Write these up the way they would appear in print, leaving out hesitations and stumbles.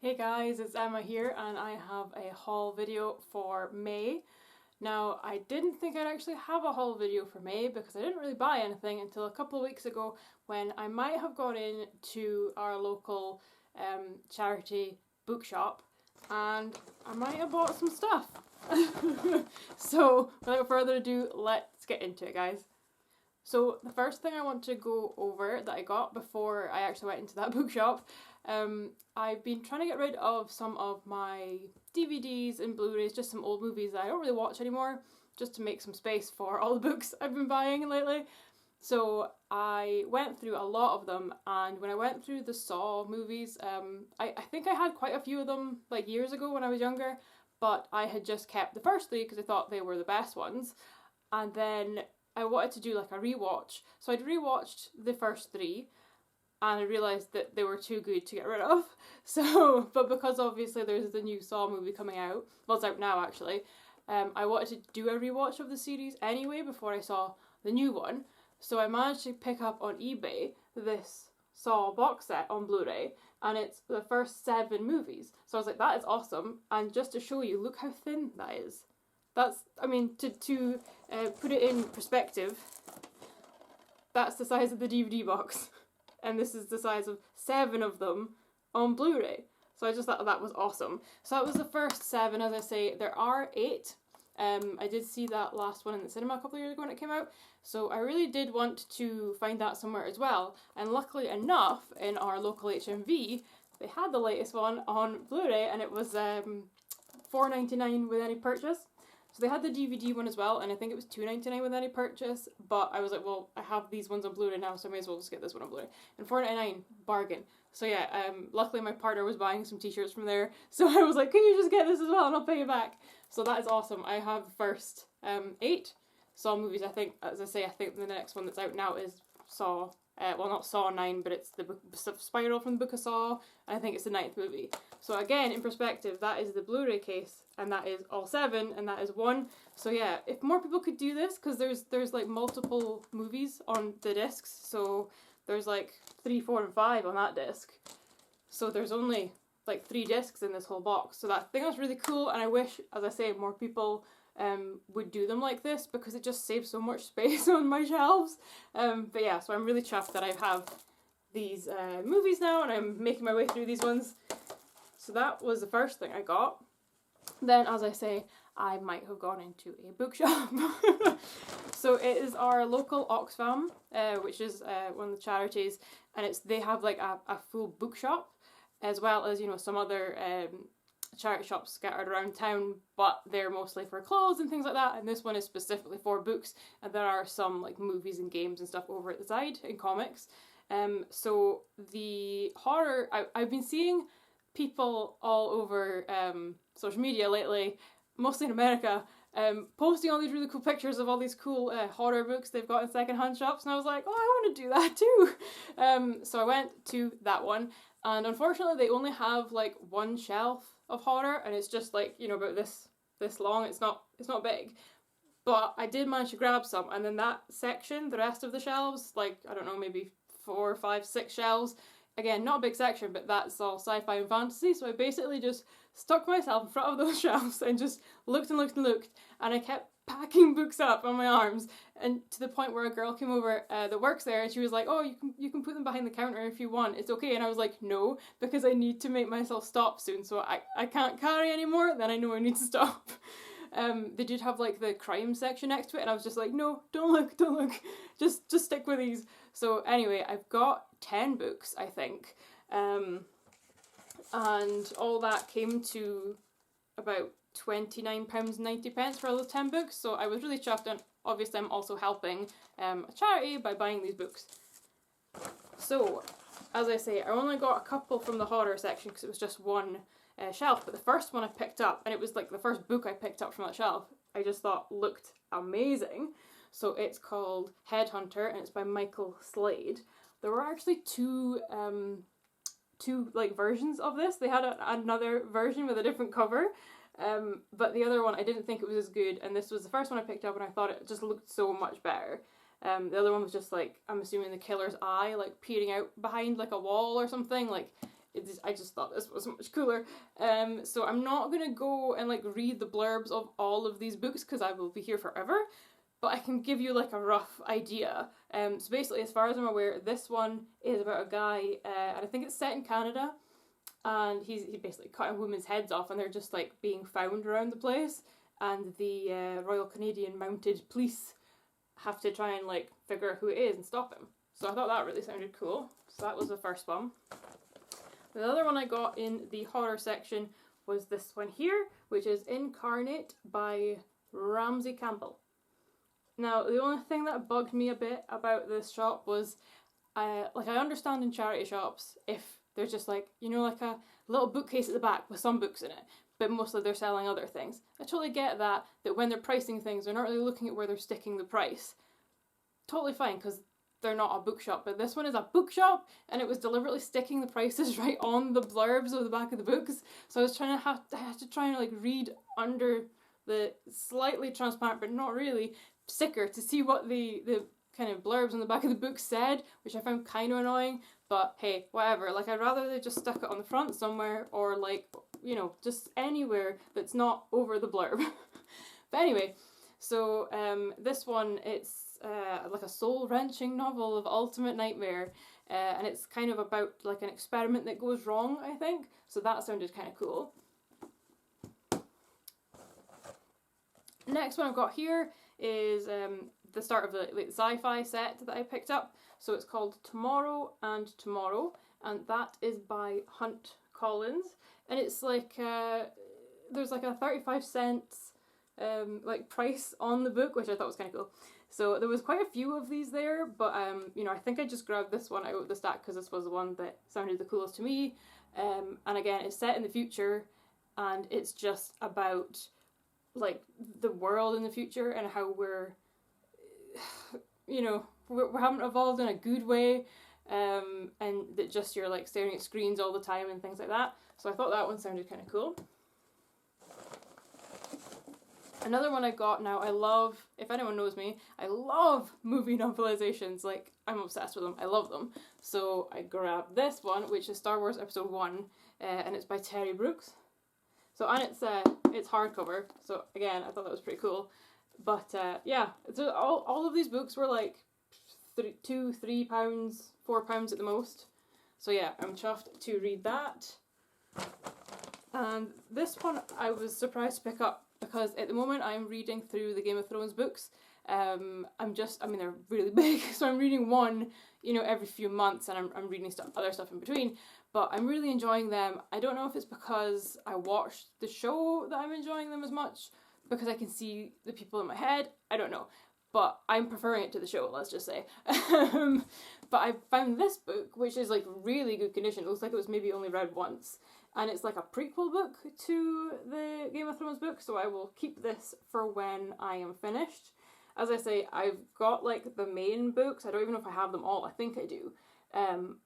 Hey guys, it's Emma here and I have a haul video for May. Now, I didn't think I'd actually have a haul video for May because I didn't really buy anything until a couple of weeks ago when I might have gone in to our local charity bookshop and I might have bought some stuff. So, without further ado, let's get into it, guys. So the first thing I want to go over that I got before I actually went into that bookshop, I've been trying to get rid of some of my DVDs and Blu-rays, just some old movies that I don't really watch anymore, just to make some space for all the books I've been buying lately. So I went through a lot of them, and when I went through the Saw movies, I think I had quite a few of them like years ago when I was younger, but I had just kept the first three because I thought they were the best ones. And then I wanted to do like a rewatch. So I'd rewatched the first three and I realised that they were too good to get rid of. So, but because obviously there's the new Saw movie coming out, well it's out now actually, I wanted to do a rewatch of the series anyway before I saw the new one. So I managed to pick up on eBay this Saw box set on Blu-ray and it's the first 7 movies. So I was like, that is awesome. And just to show you, look how thin that is. That's, I mean, to put it in perspective, that's the size of the DVD box. And this is the size of 7 of them on Blu-ray. So I just thought that was awesome. So that was the first 7, as I say. There are 8. I did see that last one in the cinema a couple of years ago when it came out. So I really did want to find that somewhere as well. And luckily enough, in our local HMV, they had the latest one on Blu-ray and it was $4.99 with any purchase. So they had the DVD one as well, and I think it was $2.99 with any purchase, but I was like, well, I have these ones on Blu-ray now, so I may as well just get this one on Blu-ray. And $4.99, bargain. So yeah, luckily my partner was buying some t-shirts from there, so I was like, can you just get this as well, and I'll pay you back. So that is awesome. I have the first 8 Saw movies. I think, as I say, I think the next one that's out now is Saw. Well, not Saw 9, but it's the Spiral from the Book of Saw, and I think it's the 9th movie. So again, in perspective, that is the Blu-ray case, and that is all 7, and that is 1. So yeah, if more people could do this, because there's like multiple movies on the discs, so there's like 3, 4, and 5 on that disc. So there's only like 3 discs in this whole box. So that, I think that's really cool, and I wish, as I say, more people would do them like this because it just saves so much space on my shelves. But yeah, so I'm really chuffed that I have these movies now and I'm making my way through these ones. So that was the first thing I got. Then, as I say, I might have gone into a bookshop. So it is our local Oxfam, which is one of the charities, and they have like a full bookshop as well as, you know, some other charity shops scattered around town, but they're mostly for clothes and things like that, and this one is specifically for books, and there are some like movies and games and stuff over at the side and comics. So the horror, I've been seeing people all over social media lately, mostly in America, posting all these really cool pictures of all these cool horror books they've got in secondhand shops, and I was like, oh, I want to do that too. So I went to that one, and unfortunately they only have like one shelf of horror, and it's just like, you know, about this long. It's not big, but I did manage to grab some, and then that section, the rest of the shelves, like, I don't know, maybe 4, 5, 6 shelves, again, not a big section, but that's all sci-fi and fantasy, so I basically just stuck myself in front of those shelves and just looked and looked and looked, and I kept packing books up on my arms, and to the point where a girl came over that works there, and she was like, oh, you can put them behind the counter if you want, it's okay, and I was like, no, because I need to make myself stop soon, so I can't carry anymore, then I know I need to stop. They did have like the crime section next to it, and I was just like, no, don't look, just stick with these. So anyway, I've got 10 books, I think, and all that came to about £29.90 for all those 10 books, so I was really chuffed, and obviously I'm also helping a charity by buying these books. So, as I say, I only got a couple from the horror section because it was just one shelf, but the first one I picked up, and it was like the first book I picked up from that shelf, I just thought looked amazing. So it's called Headhunter, and it's by Michael Slade. There were actually two like versions of this. They had another version with a different cover, but the other one I didn't think it was as good, and this was the first one I picked up and I thought it just looked so much better. The other one was just like, I'm assuming the killer's eye like peering out behind like a wall or something, like I just thought this was much cooler. So I'm not going to go and like read the blurbs of all of these books because I will be here forever, but I can give you like a rough idea. So basically, as far as I'm aware, this one is about a guy, and I think it's set in Canada, and he basically cutting women's heads off, and they're just like being found around the place, and the Royal Canadian Mounted Police have to try and like figure out who it is and stop him. So I thought that really sounded cool. So that was the first one. The other one I got in the horror section was this one here, which is Incarnate by Ramsey Campbell. Now, the only thing that bugged me a bit about this shop was, I understand in charity shops if there's just like, you know, like a little bookcase at the back with some books in it, but mostly they're selling other things. I totally get that when they're pricing things, they're not really looking at where they're sticking the price. Totally fine, because they're not a bookshop, but this one is a bookshop, and it was deliberately sticking the prices right on the blurbs of the back of the books. So I was I had to try and like read under the slightly transparent, but not really, sticker to see what the kind of blurbs on the back of the book said, which I found kind of annoying, but hey, whatever. Like, I'd rather they just stuck it on the front somewhere, or like, you know, just anywhere that's not over the blurb. But anyway, so this one, it's like a soul-wrenching novel of ultimate nightmare, and it's kind of about like an experiment that goes wrong, I think, so that sounded kind of cool. Next one I've got here is the start of the sci-fi set that I picked up, so it's called Tomorrow and Tomorrow, and that is by Hunt Collins, and it's like there's like a 35 cents like price on the book, which I thought was kind of cool. So there was quite a few of these there, but you know, I think I just grabbed this one out of the stack because this was the one that sounded the coolest to me. And again, it's set in the future, and it's just about like the world in the future and how we're, you know, we haven't evolved in a good way, and that just you're like staring at screens all the time and things like that. So I thought that one sounded kind of cool. Another one I got now, I love, if anyone knows me, I love movie novelizations. Like, I'm obsessed with them. I love them. So I grabbed this one, which is Star Wars Episode 1, and it's by Terry Brooks. So, and it's hardcover. So again, I thought that was pretty cool. But yeah, so all of these books were like £2, £3, £4 at the most. So yeah, I'm chuffed to read that. And this one I was surprised to pick up, because at the moment I'm reading through the Game of Thrones books. They're really big, so I'm reading one, you know, every few months, and I'm reading other stuff in between, but I'm really enjoying them. I don't know if it's because I watched the show that I'm enjoying them as much, because I can see the people in my head, I don't know, but I'm preferring it to the show, let's just say. But I found this book, which is like really good condition. It looks like it was maybe only read once. And it's like a prequel book to the Game of Thrones book, so I will keep this for when I am finished. As I say, I've got like the main books. I don't even know if I have them all. I think I do.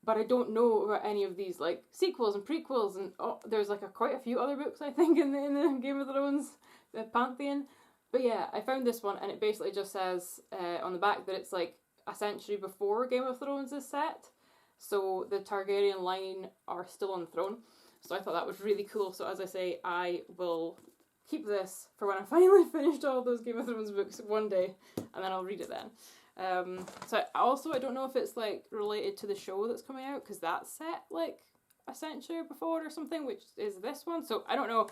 But I don't know about any of these like sequels and prequels, and there's like quite a few other books I think in the Game of Thrones pantheon. But yeah, I found this one, and it basically just says on the back that it's like a century before Game of Thrones is set. So the Targaryen line are still on the throne. So I thought that was really cool. So as I say, I will keep this for when I finally finished all those Game of Thrones books one day, and then I'll read it then. So I don't know if it's like related to the show that's coming out, because that's set like a century before or something, which is this one. So I don't know.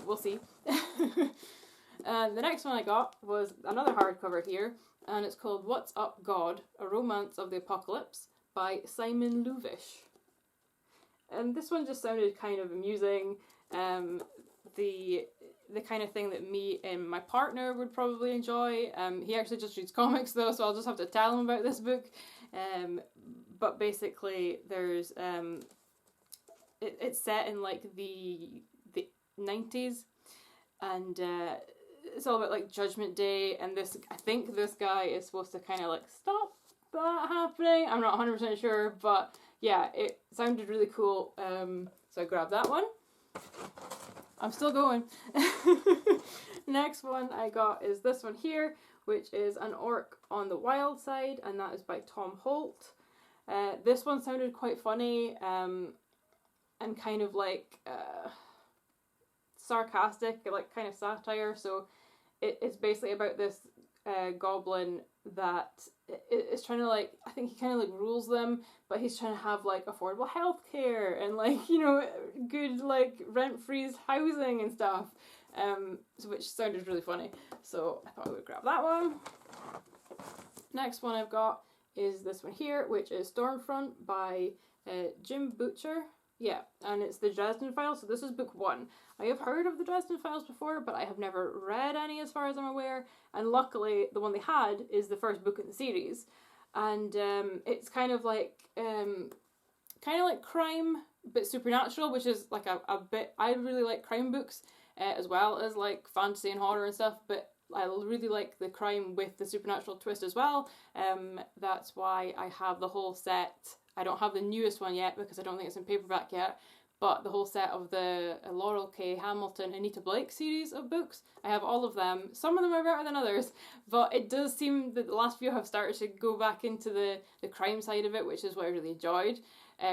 We'll see. And the next one I got was another hardcover here, and it's called What's Up, God? A Romance of the Apocalypse by Simon Luvish. And this one just sounded kind of amusing. The kind of thing that me and my partner would probably enjoy. He actually just reads comics though, so I'll just have to tell him about this book. But basically, there's it's set in like the 90s, and it's all about like Judgment Day. And I think this guy is supposed to kind of like stop that happening. I'm not 100% sure, but yeah, it sounded really cool, so I grabbed that one. I'm still going. Next one I got is this one here, which is An Orc on the Wild Side, and that is by Tom Holt. This one sounded quite funny. and kind of like sarcastic, like kind of satire. So it's basically about this goblin that is trying to like, I think he kind of like rules them, but he's trying to have like affordable healthcare and like, you know, good like rent-free housing and stuff, so which sounded really funny. So I thought I would grab that one. Next one I've got is this one here, which is Stormfront by Jim Butcher. Yeah, and it's the Dresden Files, so this is book 1. I have heard of the Dresden Files before, but I have never read any as far as I'm aware, and luckily the one they had is the first book in the series, and it's kind of like crime, but supernatural, which is like a bit, I really like crime books, as well as like fantasy and horror and stuff, but I really like the crime with the supernatural twist as well. That's why I have the whole set. I don't have the newest one yet because I don't think it's in paperback yet, but the whole set of the Laurel K. Hamilton, Anita Blake series of books, I have all of them. Some of them are better than others, but it does seem that the last few have started to go back into the crime side of it, which is what I really enjoyed,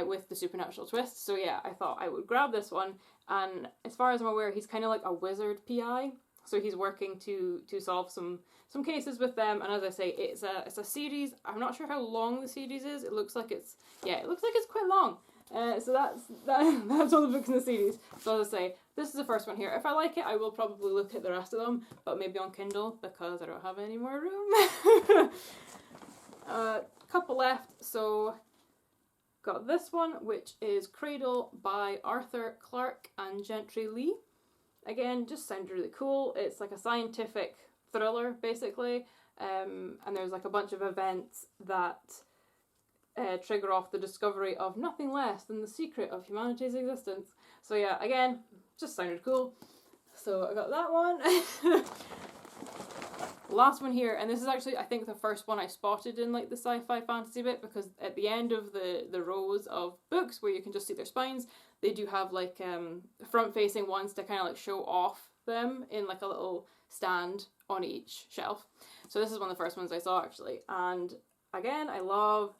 with the supernatural twist. So yeah, I thought I would grab this one, and as far as I'm aware, he's kind of like a wizard PI, so he's working to solve some cases with them, and as I say, it's a series. I'm not sure how long the series is. It looks like it's quite long. So that's all the books in the series. So as I say, this is the first one here. If I like it, I will probably look at the rest of them, but maybe on Kindle because I don't have any more room. Couple left. So got this one, which is Cradle by Arthur Clarke and Gentry Lee. Again, just sounds really cool. It's like a scientific thriller, basically, and there's like a bunch of events that trigger off the discovery of nothing less than the secret of humanity's existence. So yeah, again, just sounded cool. So I got that one. Last one here, and this is actually, I think, the first one I spotted in like the sci-fi fantasy bit, because at the end of the rows of books where you can just see their spines, they do have like front-facing ones to kind of like show off them in like a little stand on each shelf. So this is one of the first ones I saw actually, and again, I love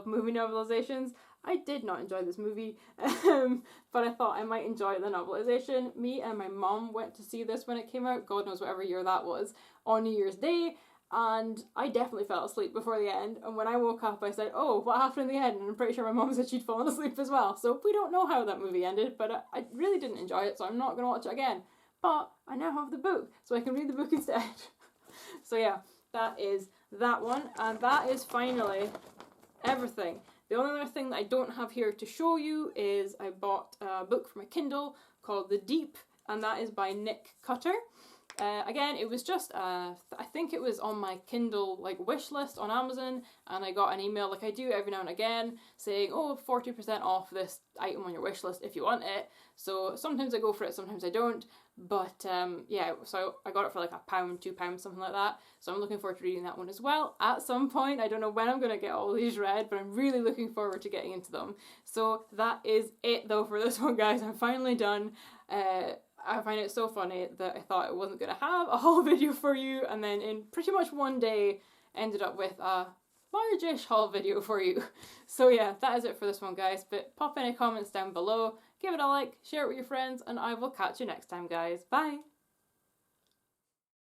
movie novelizations. I did not enjoy this movie, but I thought I might enjoy the novelization. Me and my mum went to see this when it came out, God knows whatever year that was, on New Year's Day, and I definitely fell asleep before the end, and when I woke up I said, oh, what happened in the end? And I'm pretty sure my mum said she'd fallen asleep as well, so we don't know how that movie ended, but I really didn't enjoy it, so I'm not going to watch it again. But I now have the book, so I can read the book instead. So yeah, that is that one, and that is finally everything. The only other thing that I don't have here to show you is I bought a book for my Kindle called The Deep, and that is by Nick Cutter. Again, it was just, I think it was on my Kindle like wish list on Amazon, and I got an email like I do every now and again saying, oh, 40% off this item on your wish list if you want it. So sometimes I go for it, sometimes I don't. But yeah, so I got it for like £1, £2, something like that. So I'm looking forward to reading that one as well at some point. I don't know when I'm going to get all these read, but I'm really looking forward to getting into them. So that is it though for this one, guys. I'm finally done. I find it so funny that I thought I wasn't going to have a whole video for you, and then in pretty much one day ended up with a large-ish haul video for you. So yeah, that is it for this one, guys. But pop any comments down below, give it a like, share it with your friends, and I will catch you next time, guys. Bye!